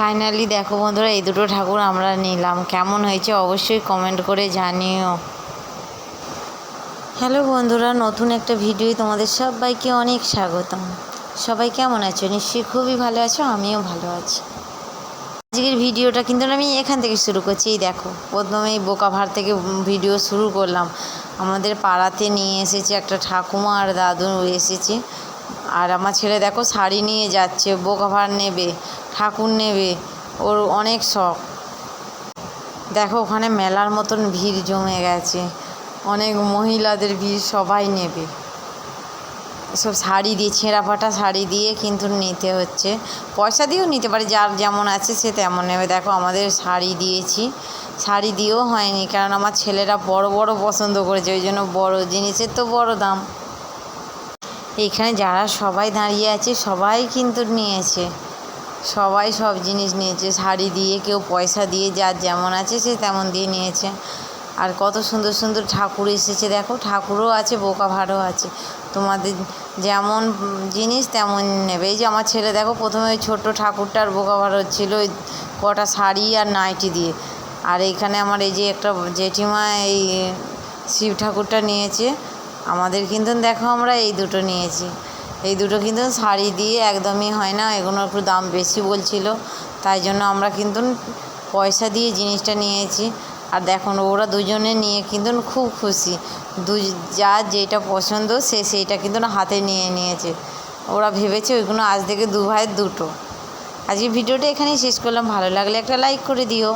Finally দেখো বন্ধুরা, এই দুটো ঠাকুর আমরা নিলাম। কেমন হয়েছে অবশ্যই কমেন্ট করে জানিও। হ্যালো বন্ধুরা, নতুন একটা ভিডিও তোমাদের সবাইকে অনেক স্বাগতম। সবাই কেমন আছো? নিশ্চয়ই খুবই ভালো আছো, আমিও ভালো আছি। আজকের ভিডিওটা কিন্তু আমি এখান থেকে শুরু করছি। এই দেখো, প্রথমেই বোকাভার থেকে ভিডিও শুরু করলাম। আমাদের পাড়াতে নিয়ে এসেছে একটা ঠাকুমা আর দাদু এসেছে। আর আমার ছেলে দেখো শাড়ি নিয়ে যাচ্ছে, বোকাভার নেবে, ঠাকুর নেবে, ওর অনেক শখ। দেখো ওখানে মেলার মতন ভিড় জমে গেছে, অনেক মহিলাদের ভিড়, সবাই নেবে। সব শাড়ি দিয়ে, ছেঁড়া ফাটা শাড়ি দিয়ে কিন্তু নিতে হচ্ছে। পয়সা দিয়েও নিতে পারে, যার যেমন আছে সে তেমন নেবে। দেখো আমাদের শাড়ি দিয়েছি, শাড়ি দিয়েও হয়নি, কারণ আমার ছেলেরা বড় বড় পছন্দ করেছে, ওই জন্য বড় জিনিসের তো বড় দাম। এইখানে যারা সবাই দাঁড়িয়ে আছে সবাই কিন্তু নিয়েছে, সবাই সব জিনিস নিয়েছে। শাড়ি দিয়ে, কেউ পয়সা দিয়ে, যার যেমন আছে সে তেমন দিয়ে নিয়েছে। আর কত সুন্দর সুন্দর ঠাকুর এসেছে দেখো, ঠাকুরও আছে, বোকাভারও আছে। তোমাদের যেমন জিনিস তেমন নেবে। এই যে আমার ছেলে দেখো প্রথমে ওই ছোট্ট ঠাকুরটার বোকাভার হচ্ছিলো ওই কটা শাড়ি আর নাইটি দিয়ে। আর এইখানে আমার এই যে একটা জেঠিমা এই শিব ঠাকুরটা নিয়েছে। আমাদের কিন্তু দেখো আমরা এই দুটো নিয়েছি। এই দুটো কিন্তু শাড়ি দিয়ে একদমই হয় না, এগুলো একটু দাম বেশি বলছিল, তাই জন্য আমরা কিন্তু পয়সা দিয়ে জিনিসটা নিয়েছি। আর দেখুন ওরা দুজনে নিয়ে কিন্তু খুব খুশি, যার যেটা পছন্দ সে সেইটা কিন্তু হাতে নিয়ে নিয়েছে। ওরা ভেবেছে ওইগুলো আজ থেকে দু ভাইয়ের দুটো। আজকে ভিডিওটা এখানেই শেষ করলাম। ভালো লাগলে একটা লাইক করে দিও।